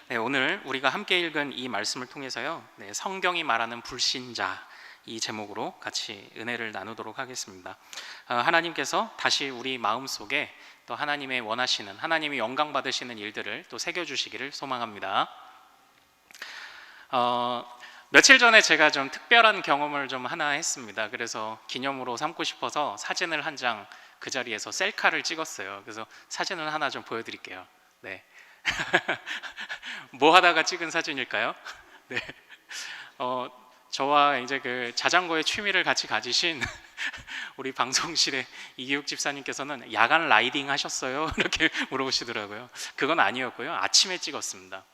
네, 오늘 우리가 함께 읽은 이 말씀을 통해서요, 성경이 말하는 불신자 이 제목으로 같이 은혜를 나누도록 하겠습니다. 하나님께서 다시 우리 마음속에 또 하나님의 원하시는, 하나님이 영광 받으시는 일들을 또 새겨주시기를 소망합니다. 며칠 전에 제가 좀 특별한 경험을 좀 하나 했습니다. 그래서 기념으로 삼고 싶어서 사진을 한 장 그 자리에서 셀카를 찍었어요. 그래서 사진을 하나 좀 보여드릴게요. 네. 뭐 하다가 찍은 사진일까요? 네. 저와 이제 그 자전거의 취미를 같이 가지신 우리 방송실의 이기욱 집사님께서는 야간 라이딩 하셨어요? 이렇게 물어보시더라고요. 그건 아니었고요. 아침에 찍었습니다.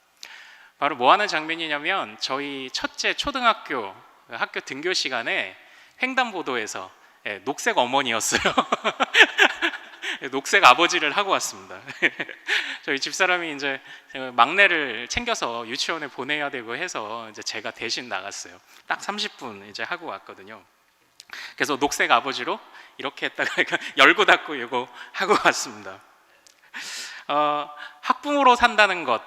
바로 뭐 하는 장면이냐면 저희 첫째 초등학교 학교 등교 시간에 횡단보도에서 녹색 어머니였어요. 녹색 아버지를 하고 왔습니다. 저희 집사람이 이제 막내를 챙겨서 유치원에 보내야 되고 해서 이제 제가 대신 나갔어요. 딱 30분 이제 하고 왔거든요. 그래서 녹색 아버지로 이렇게 했다가 열고 닫고 이거 하고 왔습니다. 학부모로 산다는 것,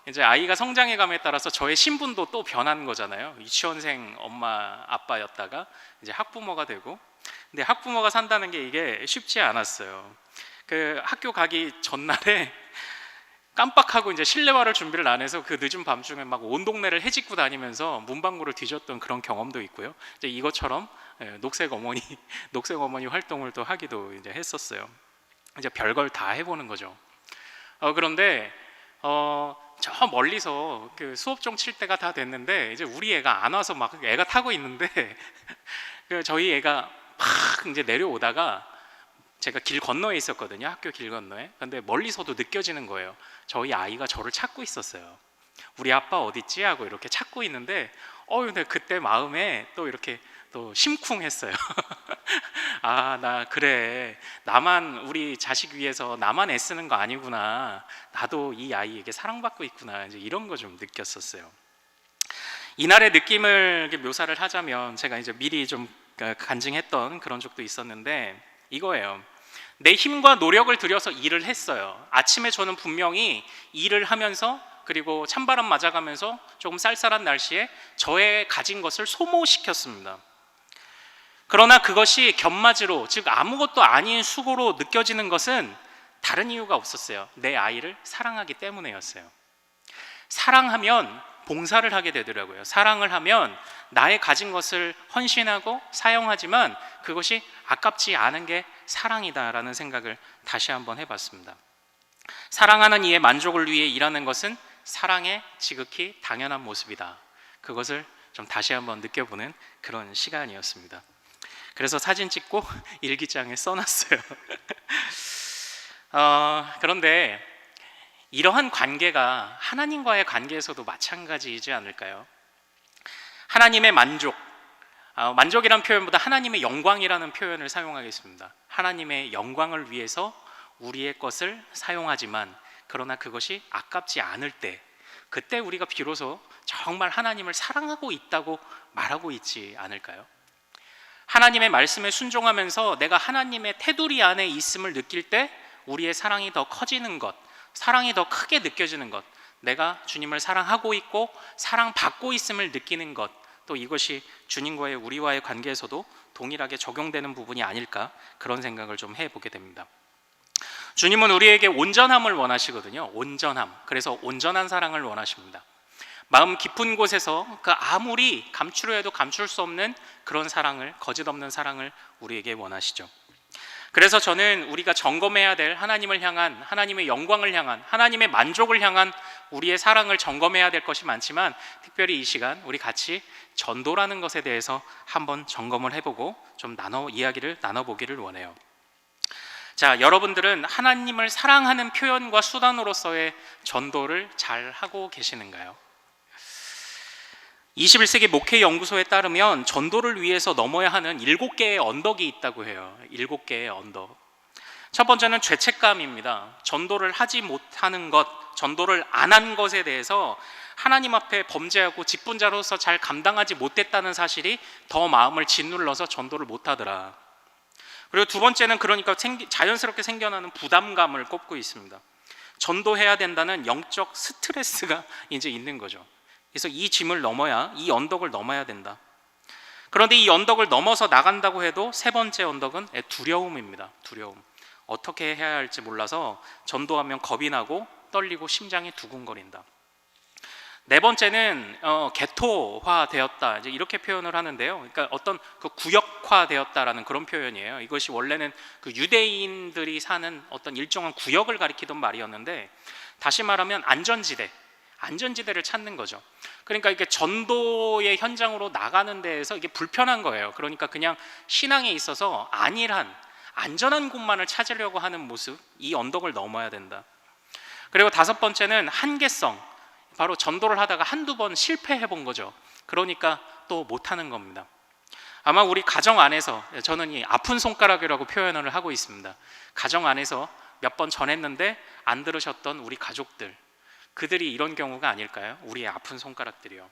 이제 아이가 성장해감에 따라서 저의 신분도 또 변하는 거잖아요. 유치원생 엄마 아빠였다가 이제 학부모가 되고, 근데 학부모가 산다는 게 이게 쉽지 않았어요. 그 학교 가기 전날에 깜빡하고 이제 실내화를 준비를 안 해서 그 늦은 밤중에 막 온 동네를 헤집고 다니면서 문방구를 뒤졌던 그런 경험도 있고요. 이제 이것처럼 녹색 어머니 활동을 또 하기도 이제 했었어요. 이제 별걸 다 해보는 거죠. 그런데 저 멀리서 그 수업종 칠 때가 다 됐는데 이제 우리 애가 안 와서 막 애가 타고 있는데 저희 애가 막 이제 내려오다가 제가 길 건너에 있었거든요. 학교 길 건너에. 근데 멀리서도 느껴지는 거예요. 저희 아이가 저를 찾고 있었어요. 우리 아빠 어딨지? 하고 이렇게 찾고 있는데 근데 그때 마음에 또 이렇게 또 심쿵했어요. 나 그래, 나만 우리 자식 위해서 나만 애쓰는 거 아니구나, 나도 이 아이에게 사랑받고 있구나, 이제 이런 거 좀 느꼈었어요. 이날의 느낌을 묘사를 하자면 제가 이제 미리 좀 간증했던 그런 적도 있었는데 이거예요. 내 힘과 노력을 들여서 일을 했어요. 아침에 저는 분명히 일을 하면서 그리고 찬바람 맞아가면서 조금 쌀쌀한 날씨에 저의 가진 것을 소모시켰습니다. 그러나 그것이 견마지로, 즉 아무것도 아닌 수고로 느껴지는 것은 다른 이유가 없었어요. 내 아이를 사랑하기 때문이었어요. 사랑하면 봉사를 하게 되더라고요. 사랑을 하면 나의 가진 것을 헌신하고 사용하지만 그것이 아깝지 않은 게 사랑이다라는 생각을 다시 한번 해봤습니다. 사랑하는 이의 만족을 위해 일하는 것은 사랑의 지극히 당연한 모습이다. 그것을 좀 다시 한번 느껴보는 그런 시간이었습니다. 그래서 사진 찍고 일기장에 써놨어요. 그런데 이러한 관계가 하나님과의 관계에서도 마찬가지이지 않을까요? 하나님의 만족, 만족이라는 표현보다 하나님의 영광이라는 표현을 사용하겠습니다. 하나님의 영광을 위해서 우리의 것을 사용하지만 그러나 그것이 아깝지 않을 때, 그때 우리가 비로소 정말 하나님을 사랑하고 있다고 말하고 있지 않을까요? 하나님의 말씀에 순종하면서 내가 하나님의 테두리 안에 있음을 느낄 때 우리의 사랑이 더 커지는 것, 사랑이 더 크게 느껴지는 것, 내가 주님을 사랑하고 있고 사랑받고 있음을 느끼는 것, 또 이것이 주님과의 우리와의 관계에서도 동일하게 적용되는 부분이 아닐까, 그런 생각을 좀 해보게 됩니다. 주님은 우리에게 온전함을 원하시거든요. 온전함. 그래서 온전한 사랑을 원하십니다. 마음 깊은 곳에서 아무리 감추려 해도 감출 수 없는 그런 사랑을, 거짓 없는 사랑을 우리에게 원하시죠. 그래서 저는 우리가 점검해야 될 하나님을 향한, 하나님의 영광을 향한, 하나님의 만족을 향한 우리의 사랑을 점검해야 될 것이 많지만 특별히 이 시간 우리 같이 전도라는 것에 대해서 한번 점검을 해보고 좀 이야기를 나눠보기를 원해요. 자, 여러분들은 하나님을 사랑하는 표현과 수단으로서의 전도를 잘 하고 계시는가요? 21세기 목회연구소에 따르면 전도를 위해서 넘어야 하는 7개의 언덕이 있다고 해요. 7개의 언덕. 첫 번째는 죄책감입니다. 전도를 하지 못하는 것, 전도를 안 한 것에 대해서 하나님 앞에 범죄하고 직분자로서 잘 감당하지 못했다는 사실이 더 마음을 짓눌러서 전도를 못하더라. 그리고 두 번째는 그러니까 자연스럽게 생겨나는 부담감을 꼽고 있습니다. 전도해야 된다는 영적 스트레스가 이제 있는 거죠. 그래서 이 짐을 넘어야, 이 언덕을 넘어야 된다. 그런데 이 언덕을 넘어서 나간다고 해도 세 번째 언덕은 두려움입니다. 두려움. 어떻게 해야 할지 몰라서 전도하면 겁이 나고 떨리고 심장이 두근거린다. 네 번째는 개토화되었다, 이제 이렇게 표현을 하는데요. 그러니까 어떤 그 구역화되었다라는 그런 표현이에요. 이것이 원래는 그 유대인들이 사는 어떤 일정한 구역을 가리키던 말이었는데, 다시 말하면 안전지대를 찾는 거죠. 그러니까 이게 전도의 현장으로 나가는 데에서 이게 불편한 거예요. 그러니까 그냥 신앙에 있어서 안전한 곳만을 찾으려고 하는 모습, 이 언덕을 넘어야 된다. 그리고 다섯 번째는 한계성. 바로 전도를 하다가 한두 번 실패해 본 거죠. 그러니까 또 못하는 겁니다. 아마 우리 가정 안에서, 저는 이 아픈 손가락이라고 표현을 하고 있습니다. 가정 안에서 몇 번 전했는데 안 들으셨던 우리 가족들, 그들이 이런 경우가 아닐까요? 우리의 아픈 손가락들이요.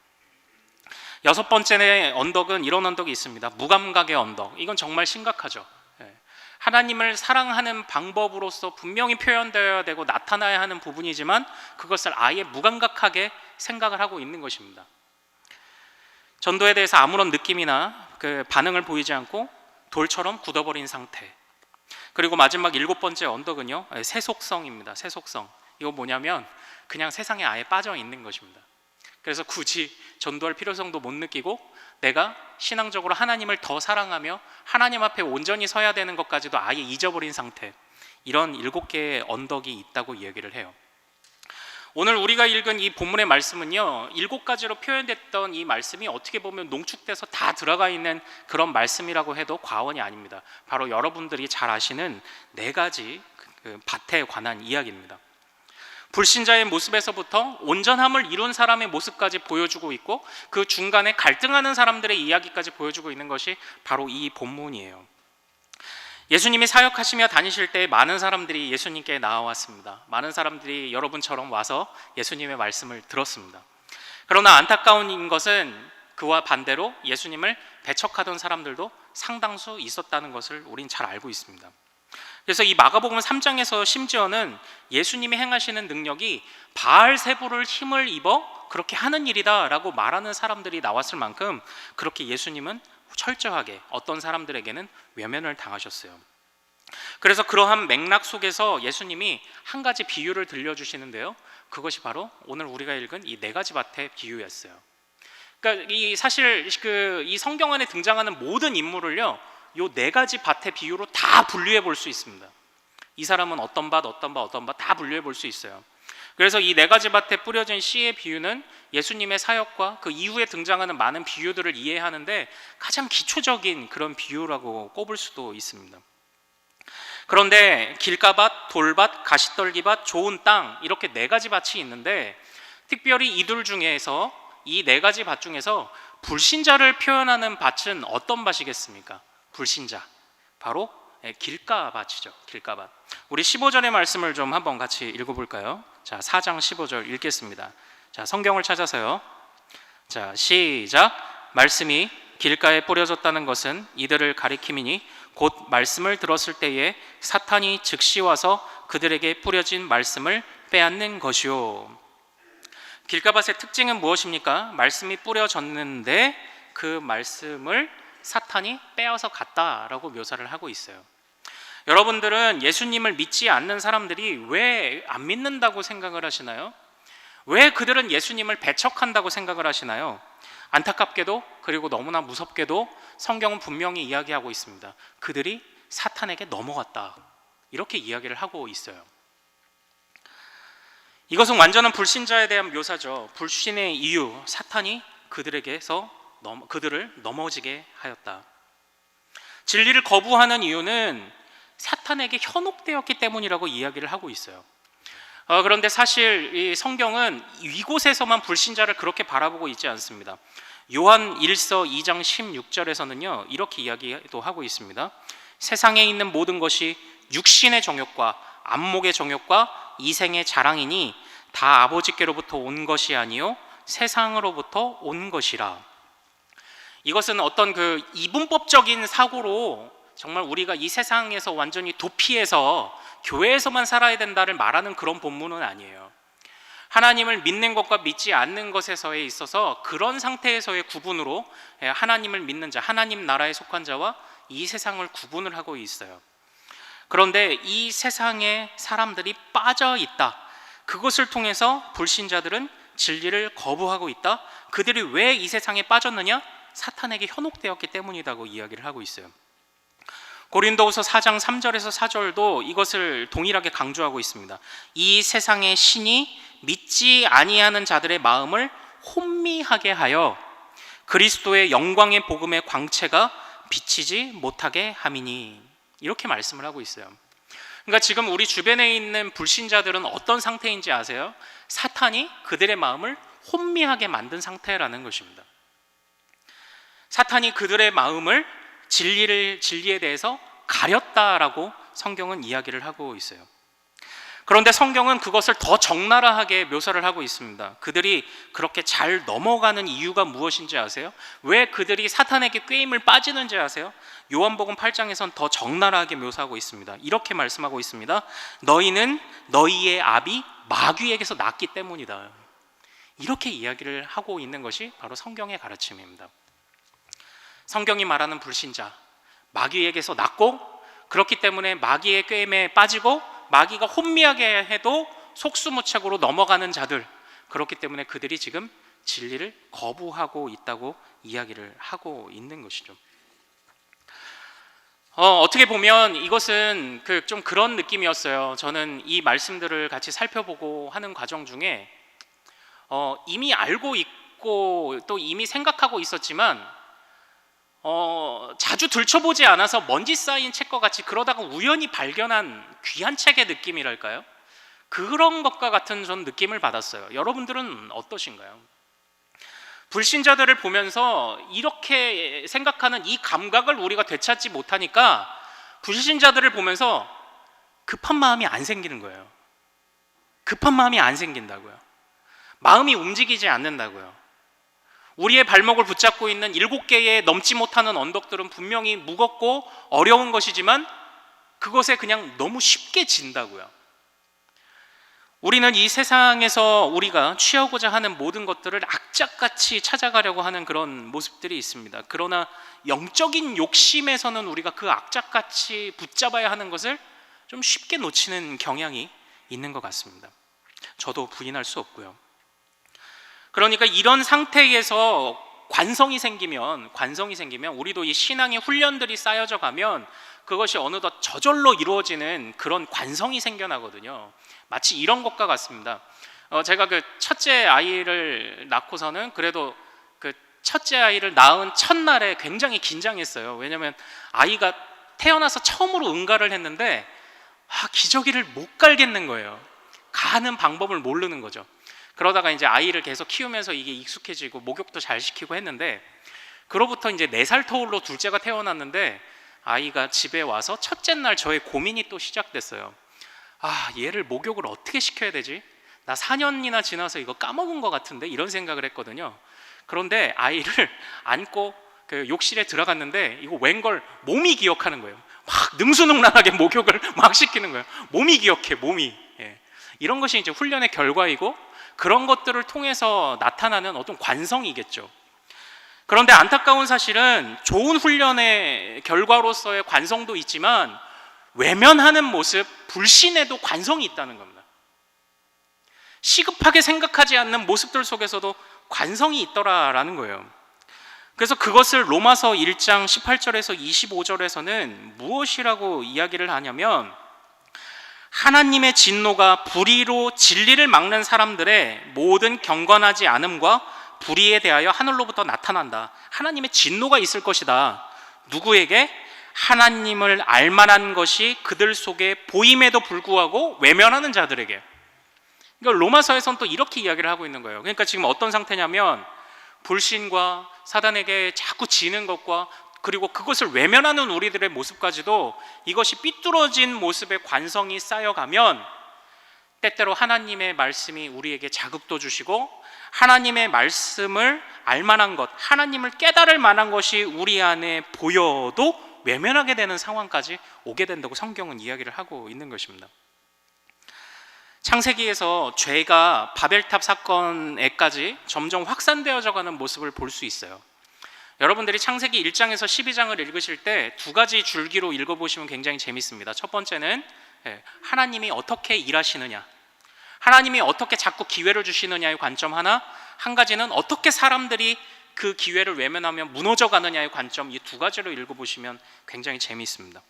여섯 번째 언덕은 이런 언덕이 있습니다. 무감각의 언덕. 이건 정말 심각하죠. 하나님을 사랑하는 방법으로서 분명히 표현되어야 되고 나타나야 하는 부분이지만 그것을 아예 무감각하게 생각을 하고 있는 것입니다. 전도에 대해서 아무런 느낌이나 그 반응을 보이지 않고 돌처럼 굳어버린 상태. 그리고 마지막 일곱 번째 언덕은요, 세속성입니다. 세속성. 이거 뭐냐면 그냥 세상에 아예 빠져 있는 것입니다. 그래서 굳이 전도할 필요성도 못 느끼고 내가 신앙적으로 하나님을 더 사랑하며 하나님 앞에 온전히 서야 되는 것까지도 아예 잊어버린 상태. 이런 일곱 개의 언덕이 있다고 얘기를 해요. 오늘 우리가 읽은 이 본문의 말씀은요, 일곱 가지로 표현됐던 이 말씀이 어떻게 보면 농축돼서 다 들어가 있는 그런 말씀이라고 해도 과언이 아닙니다. 바로 여러분들이 잘 아시는 네 가지 밭에 관한 이야기입니다. 불신자의 모습에서부터 온전함을 이룬 사람의 모습까지 보여주고 있고, 그 중간에 갈등하는 사람들의 이야기까지 보여주고 있는 것이 바로 이 본문이에요. 예수님이 사역하시며 다니실 때 많은 사람들이 예수님께 나와왔습니다. 많은 사람들이 여러분처럼 와서 예수님의 말씀을 들었습니다. 그러나 안타까운 것은 그와 반대로 예수님을 배척하던 사람들도 상당수 있었다는 것을 우린 잘 알고 있습니다. 그래서 이 마가복음 3장에서 심지어는 예수님이 행하시는 능력이 바알세불을 힘을 입어 그렇게 하는 일이다라고 말하는 사람들이 나왔을 만큼 그렇게 예수님은 철저하게 어떤 사람들에게는 외면을 당하셨어요. 그래서 그러한 맥락 속에서 예수님이 한 가지 비유를 들려주시는데요, 그것이 바로 오늘 우리가 읽은 이 네 가지 밭의 비유였어요. 그러니까 사실 이 성경 안에 등장하는 모든 인물을요, 요 네 가지 밭의 비유로 다 분류해 볼 수 있습니다. 이 사람은 어떤 밭 다 분류해 볼 수 있어요. 그래서 이 네 가지 밭에 뿌려진 씨의 비유는 예수님의 사역과 그 이후에 등장하는 많은 비유들을 이해하는데 가장 기초적인 그런 비유라고 꼽을 수도 있습니다. 그런데 길가밭, 돌밭, 가시떨기밭, 좋은 땅, 이렇게 네 가지 밭이 있는데 특별히 이둘 중에서, 이 네 가지 밭 중에서 불신자를 표현하는 밭은 어떤 밭이겠습니까? 불신자, 바로 길가밭이죠. 길가밭. 우리 15절의 말씀을 좀 한번 같이 읽어볼까요? 자, 4장 15절 읽겠습니다. 자, 성경을 찾아서요. 자, 시작. 말씀이 길가에 뿌려졌다는 것은 이들을 가리킴이니 곧 말씀을 들었을 때에 사탄이 즉시 와서 그들에게 뿌려진 말씀을 빼앗는 것이요. 길가밭의 특징은 무엇입니까? 말씀이 뿌려졌는데 그 말씀을 사탄이 빼앗아 갔다라고 묘사를 하고 있어요. 여러분들은 예수님을 믿지 않는 사람들이 왜 안 믿는다고 생각을 하시나요? 왜 그들은 예수님을 배척한다고 생각을 하시나요? 안타깝게도, 그리고 너무나 무섭게도 성경은 분명히 이야기하고 있습니다. 그들이 사탄에게 넘어갔다, 이렇게 이야기를 하고 있어요. 이것은 완전한 불신자에 대한 묘사죠. 불신의 이유, 사탄이 그들을 넘어지게 하였다. 진리를 거부하는 이유는 사탄에게 현혹되었기 때문이라고 이야기를 하고 있어요. 그런데 사실 이 성경은 이곳에서만 불신자를 그렇게 바라보고 있지 않습니다. 요한 1서 2장 16절에서는요, 이렇게 이야기도 하고 있습니다. 세상에 있는 모든 것이 육신의 정욕과 안목의 정욕과 이생의 자랑이니 다 아버지께로부터 온 것이 아니요 세상으로부터 온 것이라. 이것은 어떤 그 이분법적인 사고로 정말 우리가 이 세상에서 완전히 도피해서 교회에서만 살아야 된다를 말하는 그런 본문은 아니에요. 하나님을 믿는 것과 믿지 않는 것에서에 있어서 그런 상태에서의 구분으로 하나님을 믿는 자, 하나님 나라에 속한 자와 이 세상을 구분을 하고 있어요. 그런데 이 세상에 사람들이 빠져 있다. 그것을 통해서 불신자들은 진리를 거부하고 있다. 그들이 왜 이 세상에 빠졌느냐? 사탄에게 현혹되었기 때문이라고 이야기를 하고 있어요. 고린도후서 4장 3절에서 4절도 이것을 동일하게 강조하고 있습니다. 이 세상의 신이 믿지 아니하는 자들의 마음을 혼미하게 하여 그리스도의 영광의 복음의 광채가 비치지 못하게 함이니, 이렇게 말씀을 하고 있어요. 그러니까 지금 우리 주변에 있는 불신자들은 어떤 상태인지 아세요? 사탄이 그들의 마음을 혼미하게 만든 상태라는 것입니다. 사탄이 그들의 마음을 진리에 대해서 가렸다라고 성경은 이야기를 하고 있어요. 그런데 성경은 그것을 더 적나라하게 묘사를 하고 있습니다. 그들이 그렇게 잘 넘어가는 이유가 무엇인지 아세요? 왜 그들이 사탄에게 꾀임을 빠지는지 아세요? 요한복음 8장에선 더 적나라하게 묘사하고 있습니다. 이렇게 말씀하고 있습니다. 너희는 너희의 아비 마귀에게서 났기 때문이다. 이렇게 이야기를 하고 있는 것이 바로 성경의 가르침입니다. 성경이 말하는 불신자, 마귀에게서 났고, 그렇기 때문에 마귀의 꾀임에 빠지고 마귀가 혼미하게 해도 속수무책으로 넘어가는 자들, 그렇기 때문에 그들이 지금 진리를 거부하고 있다고 이야기를 하고 있는 것이죠. 어떻게 보면 이것은 좀 그런 느낌이었어요. 저는 이 말씀들을 같이 살펴보고 하는 과정 중에 이미 알고 있고 또 이미 생각하고 있었지만 자주 들춰보지 않아서 먼지 쌓인 책과 같이 그러다가 우연히 발견한 귀한 책의 느낌이랄까요? 그런 것과 같은 전 느낌을 받았어요. 여러분들은 어떠신가요? 불신자들을 보면서 이렇게 생각하는 이 감각을 우리가 되찾지 못하니까 불신자들을 보면서 급한 마음이 안 생기는 거예요. 급한 마음이 안 생긴다고요. 마음이 움직이지 않는다고요. 우리의 발목을 붙잡고 있는 7개의 넘지 못하는 언덕들은 분명히 무겁고 어려운 것이지만 그것에 그냥 너무 쉽게 진다고요. 우리는 이 세상에서 우리가 취하고자 하는 모든 것들을 악착같이 찾아가려고 하는 그런 모습들이 있습니다. 그러나 영적인 욕심에서는 우리가 그 악착같이 붙잡아야 하는 것을 좀 쉽게 놓치는 경향이 있는 것 같습니다. 저도 부인할 수 없고요. 그러니까 이런 상태에서 관성이 생기면 우리도 이 신앙의 훈련들이 쌓여져 가면 그것이 어느덧 저절로 이루어지는 그런 관성이 생겨나거든요. 마치 이런 것과 같습니다. 제가 그 첫째 아이를 낳고서는 그래도 그 첫째 아이를 낳은 첫날에 굉장히 긴장했어요. 왜냐하면 아이가 태어나서 처음으로 응가를 했는데 기저귀를 못 갈겠는 거예요. 가는 방법을 모르는 거죠. 그러다가 이제 아이를 계속 키우면서 이게 익숙해지고 목욕도 잘 시키고 했는데, 그로부터 이제 4살 터울로 둘째가 태어났는데 아이가 집에 와서 첫째 날 저의 고민이 또 시작됐어요. 얘를 목욕을 어떻게 시켜야 되지? 나 4년이나 지나서 이거 까먹은 것 같은데, 이런 생각을 했거든요. 그런데 아이를 안고 그 욕실에 들어갔는데 이거 웬걸 몸이 기억하는 거예요. 막 능수능란하게 목욕을 막 시키는 거예요. 몸이 기억해, 몸이. 이런 것이 이제 훈련의 결과이고 그런 것들을 통해서 나타나는 어떤 관성이겠죠. 그런데 안타까운 사실은 좋은 훈련의 결과로서의 관성도 있지만 외면하는 모습, 불신에도 관성이 있다는 겁니다. 시급하게 생각하지 않는 모습들 속에서도 관성이 있더라라는 거예요. 그래서 그것을 로마서 1장 18절에서 25절에서는 무엇이라고 이야기를 하냐면, 하나님의 진노가 불의로 진리를 막는 사람들의 모든 경건하지 않음과 불의에 대하여 하늘로부터 나타난다. 하나님의 진노가 있을 것이다. 누구에게? 하나님을 알만한 것이 그들 속에 보임에도 불구하고 외면하는 자들에게. 그러니까 로마서에서는 또 이렇게 이야기를 하고 있는 거예요. 그러니까 지금 어떤 상태냐면 불신과 사단에게 자꾸 지는 것과 그리고 그것을 외면하는 우리들의 모습까지도 이것이 삐뚤어진 모습의 관성이 쌓여가면 때때로 하나님의 말씀이 우리에게 자극도 주시고 하나님의 말씀을 알만한 것, 하나님을 깨달을 만한 것이 우리 안에 보여도 외면하게 되는 상황까지 오게 된다고 성경은 이야기를 하고 있는 것입니다. 창세기에서 죄가 바벨탑 사건에까지 점점 확산되어져 가는 모습을 볼 수 있어요. 여러분들이 창세기 1장에서 12장을 읽으실 때 두 가지 줄기로 읽어보시면 굉장히 재밌습니다. 첫 번째는 하나님이 어떻게 일하시느냐, 하나님이 어떻게 자꾸 기회를 주시느냐의 관점 하나, 한 가지는 어떻게 사람들이 그 기회를 외면하며 무너져 가느냐의 관점, 이 두 가지로 읽어보시면 굉장히 재미있습니다.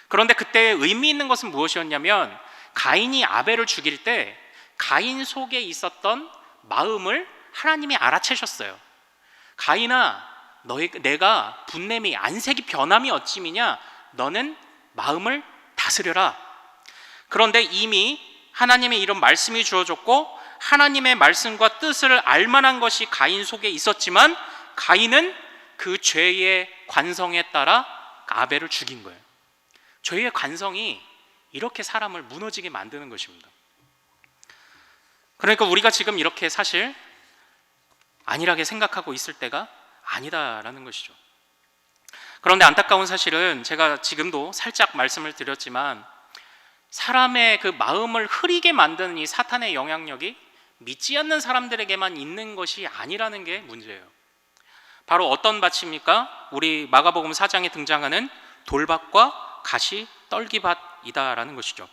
그런데 그때 의미 있는 것은 무엇이었냐면, 가인이 아벨을 죽일 때 가인 속에 있었던 마음을 하나님이 알아채셨어요. 가인아, 내가 분냄이 안색이 변함이 어찌미냐, 너는 마음을 다스려라. 그런데 이미 하나님의 이런 말씀이 주어졌고 하나님의 말씀과 뜻을 알만한 것이 가인 속에 있었지만, 가인은 그 죄의 관성에 따라 아벨을 죽인 거예요. 죄의 관성이 이렇게 사람을 무너지게 만드는 것입니다. 그러니까 우리가 지금 이렇게 사실 안일하게 생각하고 있을 때가 아니다라는 것이죠. 그런데 안타까운 사실은 제가 지금도 살짝 말씀을 드렸지만, 사람의 그 마음을 흐리게 만드는 이 사탄의 영향력이 믿지 않는 사람들에게만 있는 것이 아니라는 게 문제예요. 바로 어떤 밭입니까? 우리 마가복음 4장에 등장하는 돌밭과 가시 떨기밭이다라는 것이죠.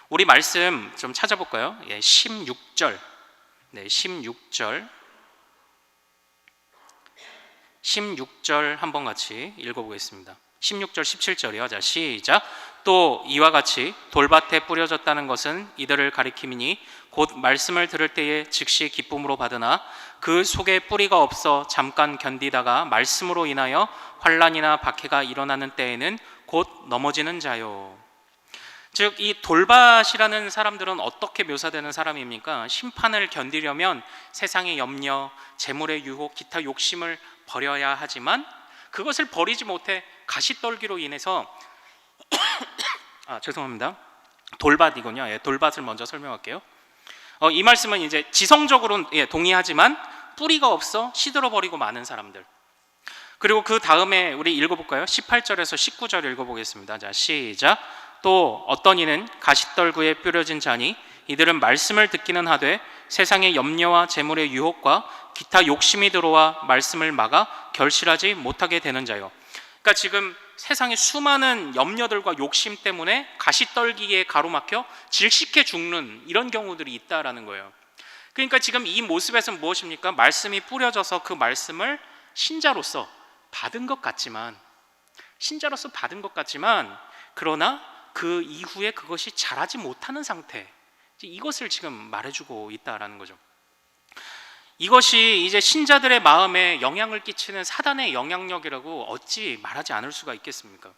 우리 말씀 좀 찾아볼까요? 16절. 16절 한번 같이 읽어보겠습니다. 16절 17절이요. 자, 시작. 또 이와 같이 돌밭에 뿌려졌다는 것은 이들을 가리킴이니 곧 말씀을 들을 때에 즉시 기쁨으로 받으나 그 속에 뿌리가 없어 잠깐 견디다가 말씀으로 인하여 환난이나 박해가 일어나는 때에는 곧 넘어지는 자요. 즉, 이 돌밭이라는 사람들은 어떻게 묘사되는 사람입니까? 심판을 견디려면 세상의 염려, 재물의 유혹, 기타 욕심을 버려야 하지만 그것을 버리지 못해 가시떨기로 인해서 죄송합니다. 돌밭이군요. 돌밭을 먼저 설명할게요. 이 말씀은 이제 지성적으로는 동의하지만 뿌리가 없어 시들어버리고 마는 사람들. 그리고 그 다음에 우리 읽어볼까요? 18절에서 19절 읽어보겠습니다. 자, 시작. 또 어떤 이는 가시떨구에 뿌려진 자니 이들은 말씀을 듣기는 하되 세상의 염려와 재물의 유혹과 기타 욕심이 들어와 말씀을 막아 결실하지 못하게 되는 자요. 그러니까 지금 세상의 수많은 염려들과 욕심 때문에 가시떨기에 가로막혀 질식해 죽는 이런 경우들이 있다라는 거예요. 그러니까 지금 이 모습에서는 무엇입니까? 말씀이 뿌려져서 그 말씀을 신자로서 받은 것 같지만, 그러나 그 이후에 그것이 자라지 못하는 상태, 이것을 지금 말해주고 있다라는 거죠. 이것이 이제 신자들의 마음에 영향을 끼치는 사단의 영향력이라고 어찌 말하지 않을 수가 있겠습니까?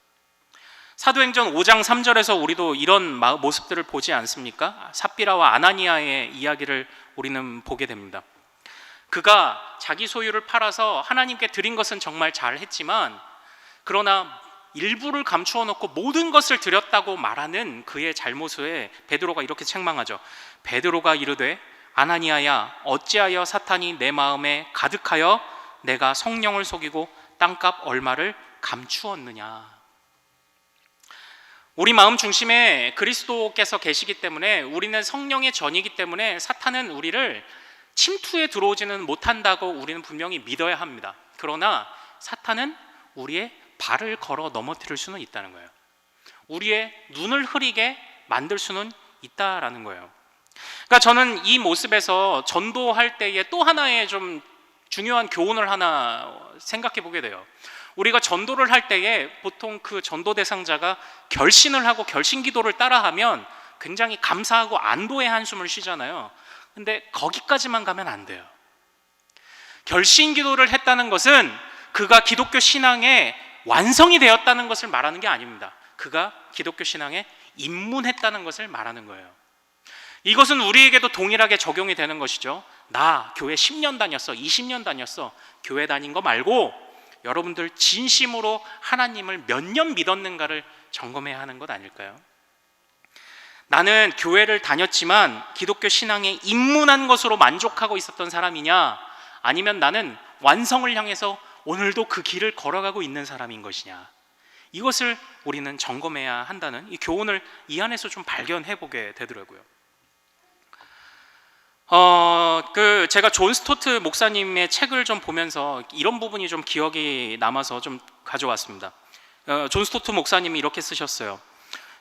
사도행전 5장 3절에서 우리도 이런 모습들을 보지 않습니까? 삽비라와 아나니아의 이야기를 우리는 보게 됩니다. 그가 자기 소유를 팔아서 하나님께 드린 것은 정말 잘했지만, 그러나 일부를 감추어 놓고 모든 것을 드렸다고 말하는 그의 잘못에 베드로가 이렇게 책망하죠. 베드로가 이르되 아나니아야, 어찌하여 사탄이 내 마음에 가득하여 내가 성령을 속이고 땅값 얼마를 감추었느냐. 우리 마음 중심에 그리스도께서 계시기 때문에, 우리는 성령의 전이기 때문에 사탄은 우리를 침투에 들어오지는 못한다고 우리는 분명히 믿어야 합니다. 그러나 사탄은 우리의 발을 걸어 넘어뜨릴 수는 있다는 거예요. 우리의 눈을 흐리게 만들 수는 있다라는 거예요. 그러니까 저는 이 모습에서 전도할 때에 또 하나의 좀 중요한 교훈을 하나 생각해 보게 돼요. 우리가 전도를 할 때에 보통 그 전도 대상자가 결신을 하고 결신 기도를 따라하면 굉장히 감사하고 안도의 한숨을 쉬잖아요. 근데 거기까지만 가면 안 돼요. 결신 기도를 했다는 것은 그가 기독교 신앙에 완성이 되었다는 것을 말하는 게 아닙니다. 그가 기독교 신앙에 입문했다는 것을 말하는 거예요. 이것은 우리에게도 동일하게 적용이 되는 것이죠. 나 교회 10년 다녔어, 20년 다녔어. 교회 다닌 거 말고 여러분들 진심으로 하나님을 몇 년 믿었는가를 점검해야 하는 것 아닐까요? 나는 교회를 다녔지만 기독교 신앙에 입문한 것으로 만족하고 있었던 사람이냐, 아니면 나는 완성을 향해서 오늘도 그 길을 걸어가고 있는 사람인 것이냐, 이것을 우리는 점검해야 한다는 이 교훈을 이 안에서 좀 발견해 보게 되더라고요. 제가 존 스토트 목사님의 책을 좀 보면서 이런 부분이 좀 기억이 남아서 좀 가져왔습니다. 존 스토트 목사님이 이렇게 쓰셨어요.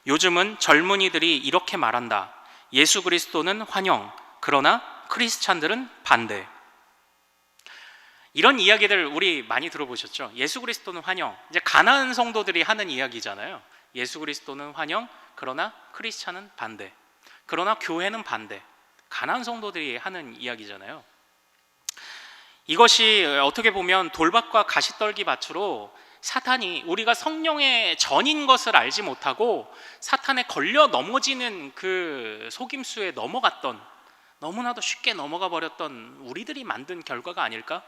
요즘은 젊은이들이 이렇게 말한다. 예수 그리스도는 환영, 그러나 크리스찬들은 반대. 이런 이야기들 우리 많이 들어보셨죠? 예수 그리스도는 환영, 이제 가난한 성도들이 하는 이야기잖아요. 예수 그리스도는 환영, 그러나 크리스찬은 반대. 그러나 교회는 반대. 가난한 성도들이 하는 이야기잖아요. 이것이 어떻게 보면 돌밭과 가시떨기 밭으로 사탄이 우리가 성령의 전인 것을 알지 못하고 사탄에 걸려 넘어지는 그 속임수에 넘어갔던, 너무나도 쉽게 넘어가 버렸던 우리들이 만든 결과가 아닐까?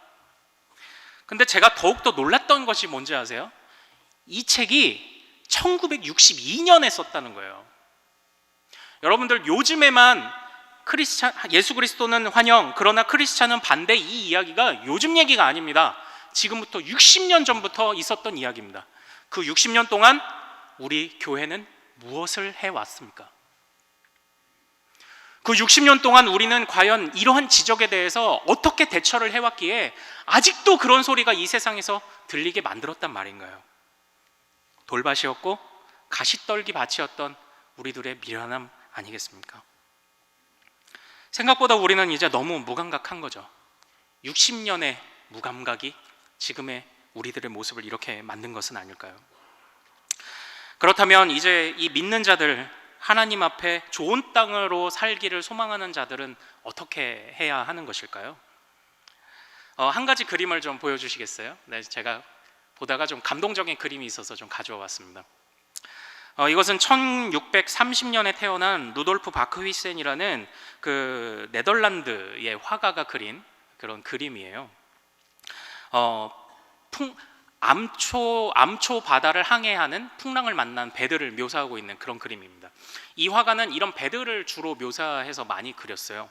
근데 제가 더욱더 놀랐던 것이 뭔지 아세요? 이 책이 1962년에 썼다는 거예요. 여러분들 요즘에만 예수 그리스도는 환영, 그러나 크리스찬은 반대, 이 이야기가 요즘 얘기가 아닙니다. 지금부터 60년 전부터 있었던 이야기입니다. 그 60년 동안 우리 교회는 무엇을 해왔습니까? 그 60년 동안 우리는 과연 이러한 지적에 대해서 어떻게 대처를 해왔기에 아직도 그런 소리가 이 세상에서 들리게 만들었단 말인가요? 돌밭이었고 가시떨기 밭이었던 우리들의 미련함 아니겠습니까? 생각보다 우리는 이제 너무 무감각한 거죠. 60년의 무감각이 지금의 우리들의 모습을 이렇게 만든 것은 아닐까요? 그렇다면 이제 이 믿는 자들, 하나님 앞에 좋은 땅으로 살기를 소망하는 자들은 어떻게 해야 하는 것일까요? 한 가지 그림을 좀 보여주시겠어요? 네, 제가 보다가 좀 감동적인 그림이 있어서 좀 가져와 봤습니다. 이것은 1630년에 태어난 루돌프 바크휘센이라는 그 네덜란드의 화가가 그린 그런 그림이에요. 암초 바다를 항해하는 풍랑을 만난 배들을 묘사하고 있는 그런 그림입니다. 이 화가는 이런 배들을 주로 묘사해서 많이 그렸어요.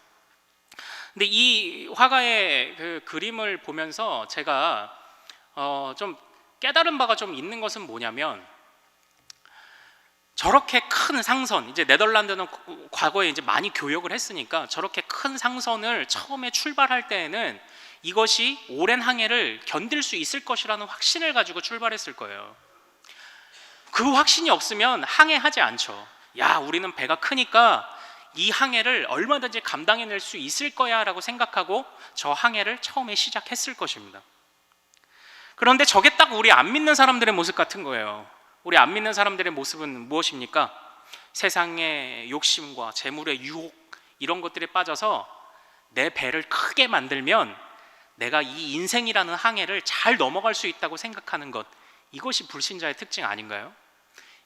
근데 이 화가의 그 그림을 보면서 제가 좀 깨달은 바가 좀 있는 것은 뭐냐면, 저렇게 큰 상선, 이제 네덜란드는 과거에 이제 많이 교역을 했으니까 저렇게 큰 상선을 처음에 출발할 때에는 이것이 오랜 항해를 견딜 수 있을 것이라는 확신을 가지고 출발했을 거예요. 그 확신이 없으면 항해하지 않죠. 야, 우리는 배가 크니까 이 항해를 얼마든지 감당해낼 수 있을 거야 라고 생각하고 저 항해를 처음에 시작했을 것입니다. 그런데 저게 딱 우리 안 믿는 사람들의 모습 같은 거예요. 우리 안 믿는 사람들의 모습은 무엇입니까? 세상의 욕심과 재물의 유혹, 이런 것들에 빠져서 내 배를 크게 만들면 내가 이 인생이라는 항해를 잘 넘어갈 수 있다고 생각하는 것, 이것이 불신자의 특징 아닌가요?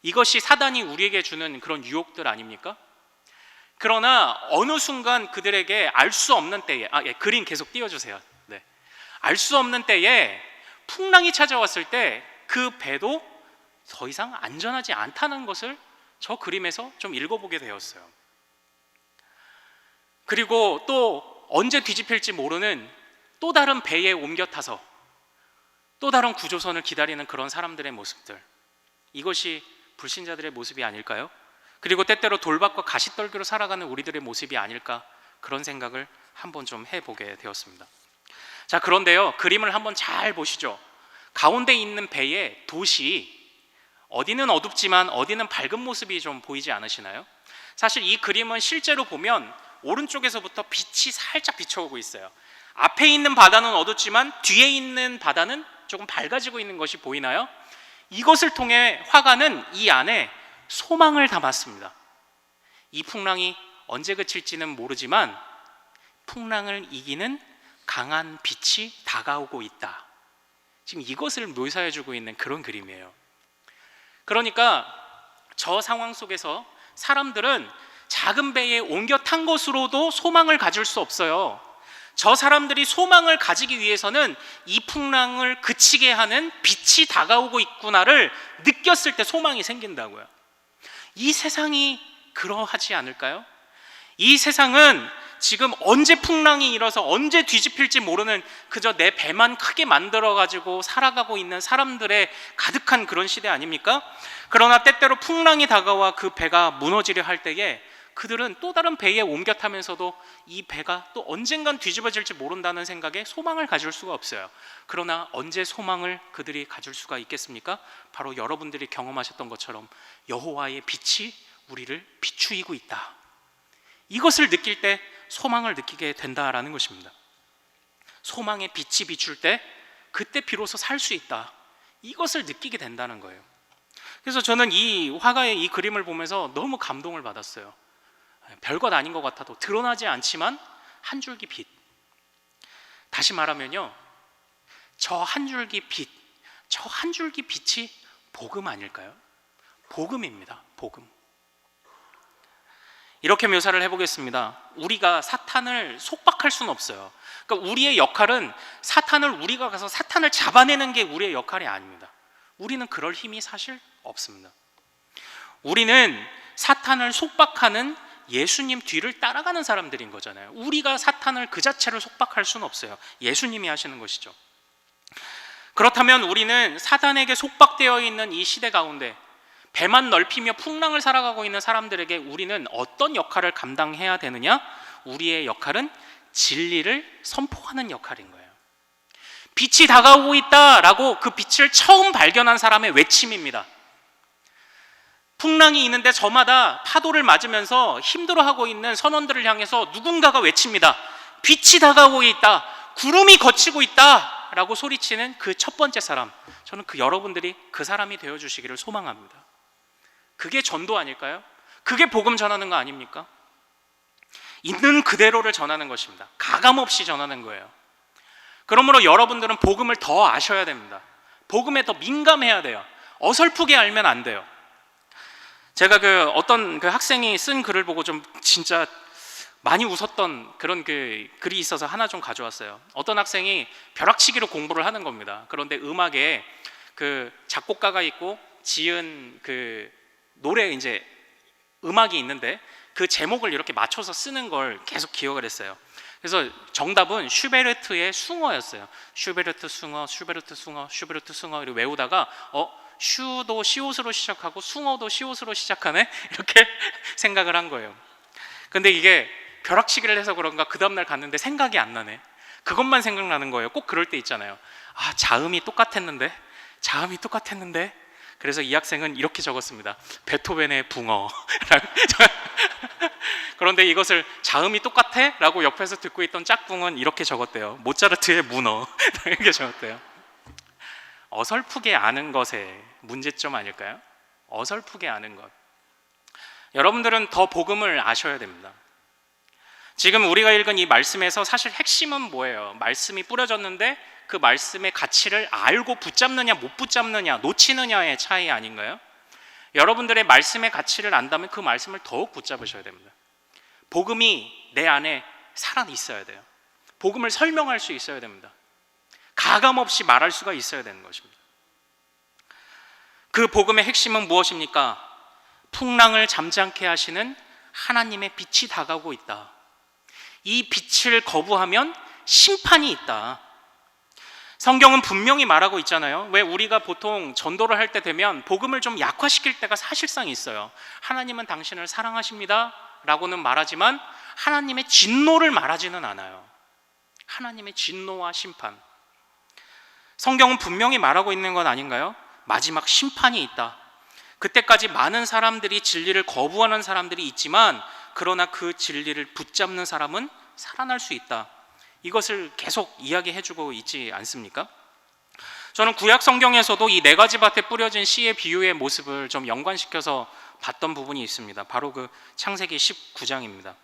이것이 사단이 우리에게 주는 그런 유혹들 아닙니까? 그러나 어느 순간 그들에게 알 수 없는 때에, 그림 계속 띄워주세요. 네. 알 수 없는 때에 풍랑이 찾아왔을 때 그 배도 더 이상 안전하지 않다는 것을 저 그림에서 좀 읽어보게 되었어요. 그리고 또 언제 뒤집힐지 모르는 또 다른 배에 옮겨 타서 또 다른 구조선을 기다리는 그런 사람들의 모습들, 이것이 불신자들의 모습이 아닐까요? 그리고 때때로 돌밭과 가시떨기로 살아가는 우리들의 모습이 아닐까, 그런 생각을 한번 좀 해보게 되었습니다. 자, 그런데요, 그림을 한번 잘 보시죠. 가운데 있는 배의 돛이 어디는 어둡지만 어디는 밝은 모습이 좀 보이지 않으시나요? 사실 이 그림은 실제로 보면 오른쪽에서부터 빛이 살짝 비춰오고 있어요. 앞에 있는 바다는 어둡지만 뒤에 있는 바다는 조금 밝아지고 있는 것이 보이나요? 이것을 통해 화가는 이 안에 소망을 담았습니다. 이 풍랑이 언제 그칠지는 모르지만 풍랑을 이기는 강한 빛이 다가오고 있다. 지금 이것을 묘사해주고 있는 그런 그림이에요. 그러니까 저 상황 속에서 사람들은 작은 배에 옮겨 탄 것으로도 소망을 가질 수 없어요. 저 사람들이 소망을 가지기 위해서는 이 풍랑을 그치게 하는 빛이 다가오고 있구나를 느꼈을 때 소망이 생긴다고요. 이 세상이 그러하지 않을까요? 이 세상은 지금 언제 풍랑이 일어서 언제 뒤집힐지 모르는 그저 내 배만 크게 만들어가지고 살아가고 있는 사람들의 가득한 그런 시대 아닙니까? 그러나 때때로 풍랑이 다가와 그 배가 무너지려 할 때에 그들은 또 다른 배에 옮겨 타면서도 이 배가 또 언젠간 뒤집어질지 모른다는 생각에 소망을 가질 수가 없어요. 그러나 언제 소망을 그들이 가질 수가 있겠습니까? 바로 여러분들이 경험하셨던 것처럼 여호와의 빛이 우리를 비추이고 있다. 이것을 느낄 때 소망을 느끼게 된다라는 것입니다. 소망의 빛이 비출 때 그때 비로소 살 수 있다. 이것을 느끼게 된다는 거예요. 그래서 저는 이 화가의 이 그림을 보면서 너무 감동을 받았어요. 별것 아닌 것 같아도 드러나지 않지만 한 줄기 빛. 다시 말하면요, 저 한 줄기 빛, 저 한 줄기 빛이 복음 아닐까요? 복음입니다. 복음. 이렇게 묘사를 해보겠습니다. 우리가 사탄을 속박할 수는 없어요. 그러니까 우리의 역할은 우리가 가서 사탄을 잡아내는 게 우리의 역할이 아닙니다. 우리는 그럴 힘이 사실 없습니다. 우리는 사탄을 속박하는 예수님 뒤를 따라가는 사람들인 거잖아요. 우리가 사탄을 그 자체를 속박할 수는 없어요. 예수님이 하시는 것이죠. 그렇다면 우리는 사탄에게 속박되어 있는 이 시대 가운데 배만 넓히며 풍랑을 살아가고 있는 사람들에게 우리는 어떤 역할을 감당해야 되느냐? 우리의 역할은 진리를 선포하는 역할인 거예요. 빛이 다가오고 있다라고 그 빛을 처음 발견한 사람의 외침입니다. 풍랑이 있는데 저마다 파도를 맞으면서 힘들어하고 있는 선원들을 향해서 누군가가 외칩니다. 빛이 다가오고 있다. 구름이 걷히고 있다. 라고 소리치는 그 첫 번째 사람. 저는 여러분들이 그 사람이 되어주시기를 소망합니다. 그게 전도 아닐까요? 그게 복음 전하는 거 아닙니까? 있는 그대로를 전하는 것입니다. 가감없이 전하는 거예요. 그러므로 여러분들은 복음을 더 아셔야 됩니다. 복음에 더 민감해야 돼요. 어설프게 알면 안 돼요. 제가 어떤 학생이 쓴 글을 보고 좀 진짜 많이 웃었던 그런 글이 있어서 하나 좀 가져왔어요. 어떤 학생이 벼락치기로 공부를 하는 겁니다. 그런데 음악에 작곡가가 있고 지은 노래 음악이 있는데 그 제목을 이렇게 맞춰서 쓰는 걸 계속 기억을 했어요. 그래서 정답은 슈베르트의 숭어였어요. 슈베르트 숭어, 슈베르트 숭어, 슈베르트 숭어 이렇게 외우다가 슈도 시옷으로 시작하고 숭어도 시옷으로 시작하네? 이렇게 생각을 한 거예요. 근데 이게 벼락치기를 해서 그런가 그 다음날 갔는데 생각이 안 나네. 그것만 생각나는 거예요. 꼭 그럴 때 있잖아요. 자음이 똑같았는데. 그래서 이 학생은 이렇게 적었습니다. 베토벤의 붕어. 그런데 이것을 자음이 똑같아? 라고 옆에서 듣고 있던 짝꿍은 이렇게 적었대요. 모차르트의 문어. 이렇게 적었대요. 어설프게 아는 것의 문제점 아닐까요? 어설프게 아는 것. 여러분들은 더 복음을 아셔야 됩니다. 지금 우리가 읽은 이 말씀에서 사실 핵심은 뭐예요? 말씀이 뿌려졌는데 그 말씀의 가치를 알고 붙잡느냐 못 붙잡느냐 놓치느냐의 차이 아닌가요? 여러분들의 말씀의 가치를 안다면 그 말씀을 더욱 붙잡으셔야 됩니다. 복음이 내 안에 살아 있어야 돼요. 복음을 설명할 수 있어야 됩니다. 가감없이 말할 수가 있어야 되는 것입니다. 그 복음의 핵심은 무엇입니까? 풍랑을 잠잠케 하시는 하나님의 빛이 다가오고 있다. 이 빛을 거부하면 심판이 있다. 성경은 분명히 말하고 있잖아요. 왜 우리가 보통 전도를 할 때 되면 복음을 좀 약화시킬 때가 사실상 있어요. 하나님은 당신을 사랑하십니다 라고는 말하지만 하나님의 진노를 말하지는 않아요. 하나님의 진노와 심판. 성경은 분명히 말하고 있는 건 아닌가요? 마지막 심판이 있다. 그때까지 많은 사람들이 진리를 거부하는 사람들이 있지만 그러나 그 진리를 붙잡는 사람은 살아날 수 있다. 이것을 계속 이야기해주고 있지 않습니까? 저는 구약 성경에서도 이 4가지 밭에 뿌려진 씨의 비유의 모습을 좀 연관시켜서 봤던 부분이 있습니다. 바로 창세기 19장입니다.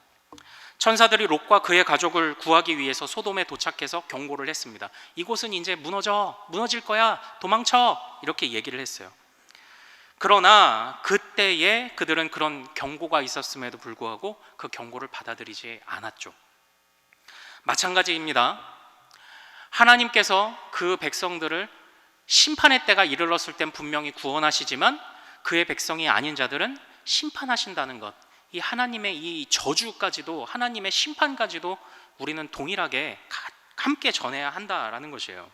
천사들이 롯과 그의 가족을 구하기 위해서 소돔에 도착해서 경고를 했습니다. 이곳은 이제 무너질 거야, 도망쳐, 이렇게 얘기를 했어요. 그러나 그때에 그들은 그런 경고가 있었음에도 불구하고 그 경고를 받아들이지 않았죠. 마찬가지입니다. 하나님께서 그 백성들을 심판의 때가 이르렀을 땐 분명히 구원하시지만 그의 백성이 아닌 자들은 심판하신다는 것, 이 하나님의 이 저주까지도, 하나님의 심판까지도 우리는 동일하게 함께 전해야 한다라는 것이에요.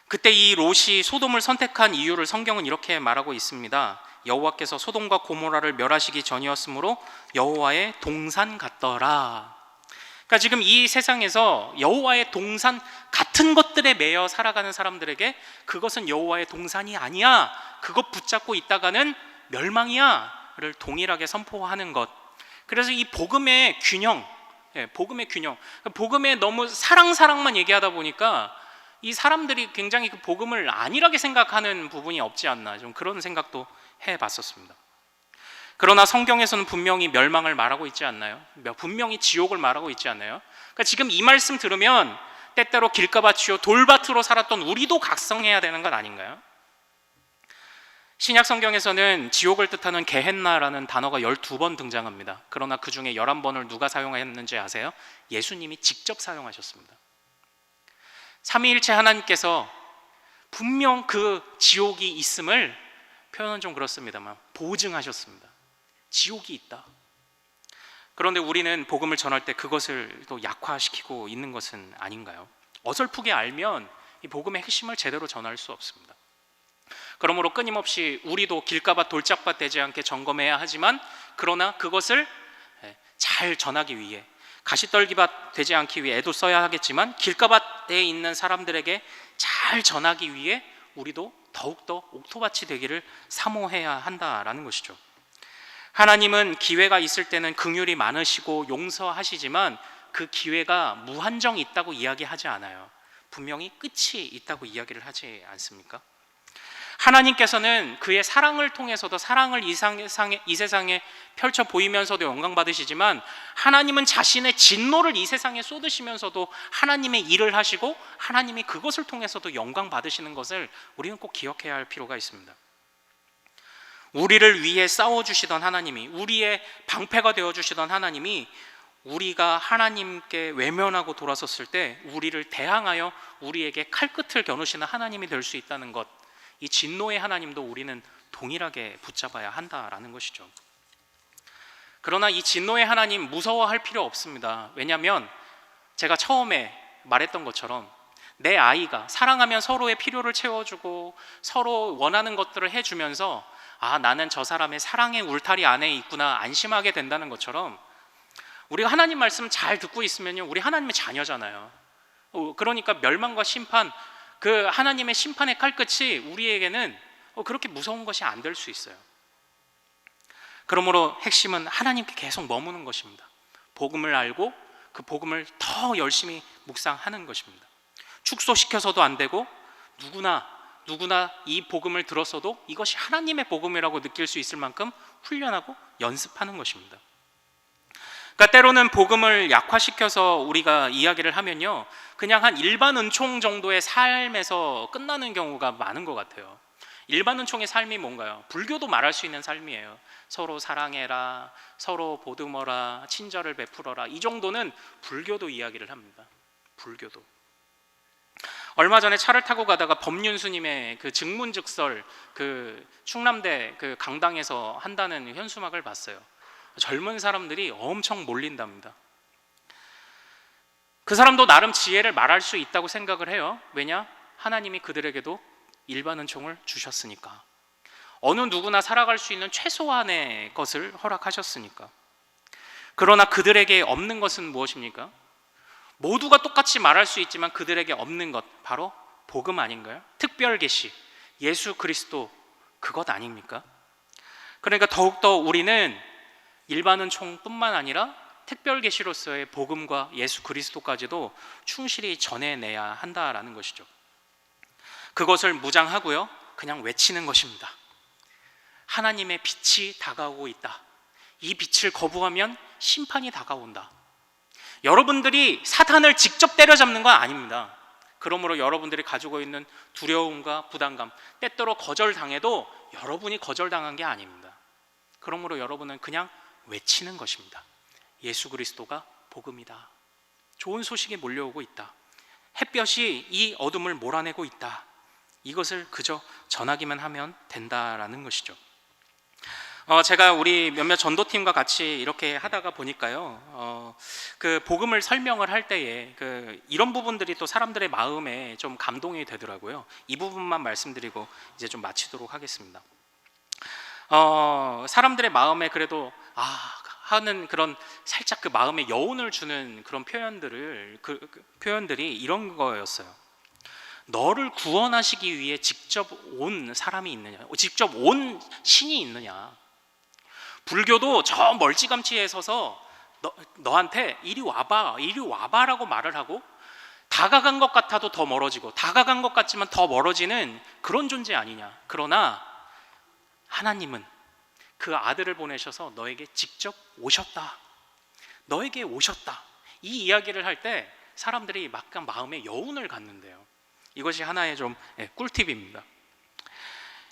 그때 이 롯이 소돔을 선택한 이유를 성경은 이렇게 말하고 있습니다. 여호와께서 소돔과 고모라를 멸하시기 전이었으므로 여호와의 동산 같더라. 그러니까 지금 이 세상에서 여호와의 동산 같은 것들에 매여 살아가는 사람들에게 그것은 여호와의 동산이 아니야, 그것 붙잡고 있다가는 멸망이야를 동일하게 선포하는 것. 그래서 이 복음의 균형, 복음에 너무 사랑만 얘기하다 보니까 이 사람들이 굉장히 그 복음을 안일하게 생각하는 부분이 없지 않나, 좀 그런 생각도 해봤었습니다. 그러나 성경에서는 분명히 멸망을 말하고 있지 않나요? 분명히 지옥을 말하고 있지 않나요? 그러니까 지금 이 말씀 들으면 때때로 길가밭이요 돌밭으로 살았던 우리도 각성해야 되는 것 아닌가요? 신약 성경에서는 지옥을 뜻하는 게헨나라는 단어가 12번 등장합니다. 그러나 그 중에 11번을 누가 사용했는지 아세요? 예수님이 직접 사용하셨습니다. 삼위일체 하나님께서 분명 그 지옥이 있음을, 표현은 좀 그렇습니다만, 보증하셨습니다. 지옥이 있다. 그런데 우리는 복음을 전할 때 그것을 또 약화시키고 있는 것은 아닌가요? 어설프게 알면 이 복음의 핵심을 제대로 전할 수 없습니다. 그러므로 끊임없이 우리도 길가밭 돌짝밭 되지 않게 점검해야 하지만, 그러나 그것을 잘 전하기 위해, 가시떨기밭 되지 않기 위해 애도 써야 하겠지만, 길가밭에 있는 사람들에게 잘 전하기 위해 우리도 더욱더 옥토밭이 되기를 사모해야 한다라는 것이죠. 하나님은 기회가 있을 때는 긍휼이 많으시고 용서하시지만 그 기회가 무한정 있다고 이야기하지 않아요. 분명히 끝이 있다고 이야기를 하지 않습니까? 하나님께서는 그의 사랑을 통해서도 사랑을 이 세상에 펼쳐 보이면서도 영광 받으시지만, 하나님은 자신의 진노를 이 세상에 쏟으시면서도 하나님의 일을 하시고 하나님이 그것을 통해서도 영광 받으시는 것을 우리는 꼭 기억해야 할 필요가 있습니다. 우리를 위해 싸워주시던 하나님이, 우리의 방패가 되어주시던 하나님이 우리가 하나님께 외면하고 돌아섰을 때 우리를 대항하여 우리에게 칼끝을 겨누시는 하나님이 될 수 있다는 것, 이 진노의 하나님도 우리는 동일하게 붙잡아야 한다라는 것이죠. 그러나 이 진노의 하나님 무서워할 필요 없습니다. 왜냐하면 제가 처음에 말했던 것처럼 내 아이가 사랑하면 서로의 필요를 채워주고 서로 원하는 것들을 해주면서, 아, 나는 저 사람의 사랑의 울타리 안에 있구나, 안심하게 된다는 것처럼, 우리가 하나님 말씀 잘 듣고 있으면요, 우리 하나님의 자녀잖아요. 그러니까 멸망과 심판, 그 하나님의 심판의 칼끝이 우리에게는 그렇게 무서운 것이 안 될 수 있어요. 그러므로 핵심은 하나님께 계속 머무는 것입니다. 복음을 알고 그 복음을 더 열심히 묵상하는 것입니다. 축소시켜서도 안 되고, 누구나 이 복음을 들었어도 이것이 하나님의 복음이라고 느낄 수 있을 만큼 훈련하고 연습하는 것입니다. 그러니까 때로는 복음을 약화시켜서 우리가 이야기를 하면요, 그냥 한 일반 은총 정도의 삶에서 끝나는 경우가 많은 것 같아요. 일반 은총의 삶이 뭔가요? 불교도 말할 수 있는 삶이에요. 서로 사랑해라, 서로 보듬어라, 친절을 베풀어라, 이 정도는 불교도 이야기를 합니다. 불교도. 얼마 전에 차를 타고 가다가 법륜스님의 그 증문즉설, 그 충남대 그 강당에서 한다는 현수막을 봤어요. 젊은 사람들이 엄청 몰린답니다. 그 사람도 나름 지혜를 말할 수 있다고 생각을 해요. 왜냐? 하나님이 그들에게도 일반 은총을 주셨으니까. 어느 누구나 살아갈 수 있는 최소한의 것을 허락하셨으니까. 그러나 그들에게 없는 것은 무엇입니까? 모두가 똑같이 말할 수 있지만 그들에게 없는 것, 바로 복음 아닌가요? 특별 계시, 예수 그리스도, 그것 아닙니까? 그러니까 더욱더 우리는 일반 은총뿐만 아니라 특별 계시로서의 복음과 예수 그리스도까지도 충실히 전해내야 한다라는 것이죠. 그것을 무장하고요, 그냥 외치는 것입니다. 하나님의 빛이 다가오고 있다. 이 빛을 거부하면 심판이 다가온다. 여러분들이 사탄을 직접 때려잡는 건 아닙니다. 그러므로 여러분들이 가지고 있는 두려움과 부담감, 때때로 거절당해도 여러분이 거절당한 게 아닙니다. 그러므로 여러분은 그냥 외치는 것입니다. 예수 그리스도가 복음이다. 좋은 소식이 몰려오고 있다. 햇볕이 이 어둠을 몰아내고 있다. 이것을 그저 전하기만 하면 된다라는 것이죠. 제가 우리 몇몇 전도팀과 같이 이렇게 하다가 보니까요, 그 복음을 설명을 할 때에 이런 부분들이 또 사람들의 마음에 좀 감동이 되더라고요. 이 부분만 말씀드리고 이제 좀 마치도록 하겠습니다. 사람들의 마음에 그래도 하는 그런 살짝 그 마음에 여운을 주는 그런 표현들이 이런 거였어요. 너를 구원하시기 위해 직접 온 사람이 있느냐, 직접 온 신이 있느냐. 불교도 저 멀찌감치에 서서 너한테 이리 와봐라고 말을 하고, 다가간 것 같아도 더 멀어지고 다가간 것 같지만 더 멀어지는 그런 존재 아니냐. 그러나 하나님은 그 아들을 보내셔서 너에게 직접 오셨다, 너에게 오셨다. 이 이야기를 할 때 사람들이 약간 마음에 여운을 갖는데요. 이것이 하나의 좀 꿀팁입니다.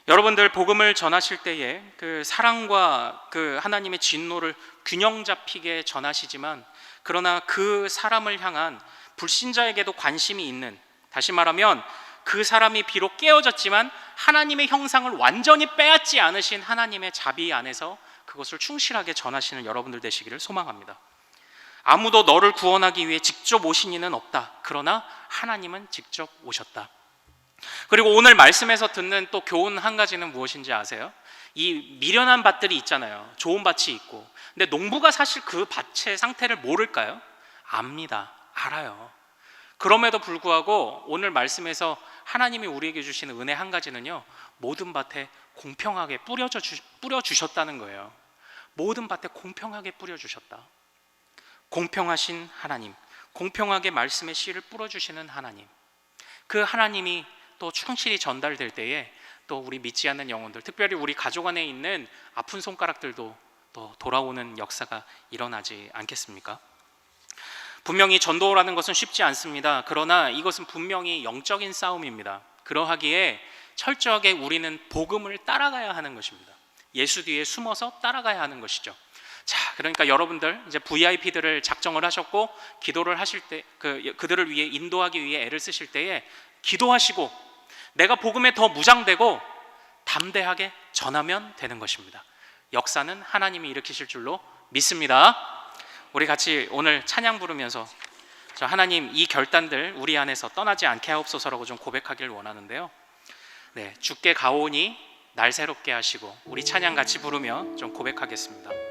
여러분들 복음을 전하실 때에 그 사랑과 그 하나님의 진노를 균형 잡히게 전하시지만, 그러나 그 사람을 향한 불신자에게도 관심이 있는, 다시 말하면 그 사람이 비록 깨어졌지만 하나님의 형상을 완전히 빼앗지 않으신 하나님의 자비 안에서 그것을 충실하게 전하시는 여러분들 되시기를 소망합니다. 아무도 너를 구원하기 위해 직접 오신 이는 없다. 그러나 하나님은 직접 오셨다. 그리고 오늘 말씀에서 듣는 또 교훈 한 가지는 무엇인지 아세요? 이 미련한 밭들이 있잖아요. 좋은 밭이 있고. 근데 농부가 사실 그 밭의 상태를 모를까요? 압니다. 알아요. 그럼에도 불구하고 오늘 말씀에서 하나님이 우리에게 주시는 은혜 한 가지는요, 모든 밭에 공평하게 뿌려주셨다는 거예요. 모든 밭에 공평하게 뿌려주셨다. 공평하신 하나님, 공평하게 말씀의 씨를 뿌려주시는 하나님, 그 하나님이 또 충실히 전달될 때에 또 우리 믿지 않는 영혼들, 특별히 우리 가족 안에 있는 아픈 손가락들도 또 돌아오는 역사가 일어나지 않겠습니까? 분명히 전도라는 것은 쉽지 않습니다. 그러나 이것은 분명히 영적인 싸움입니다. 그러하기에 철저하게 우리는 복음을 따라가야 하는 것입니다. 예수 뒤에 숨어서 따라가야 하는 것이죠. 자, 그러니까 여러분들 이제 VIP들을 작정을 하셨고, 기도를 하실 때 그들을 위해 인도하기 위해 애를 쓰실 때에 기도하시고 내가 복음에 더 무장되고 담대하게 전하면 되는 것입니다. 역사는 하나님이 일으키실 줄로 믿습니다. 우리 같이 오늘 찬양 부르면서 하나님, 이 결단들 우리 안에서 떠나지 않게 하옵소서라고 좀 고백하기를 원하는데요. 주께 가오니 날 새롭게 하시고, 우리 찬양 같이 부르며 좀 고백하겠습니다.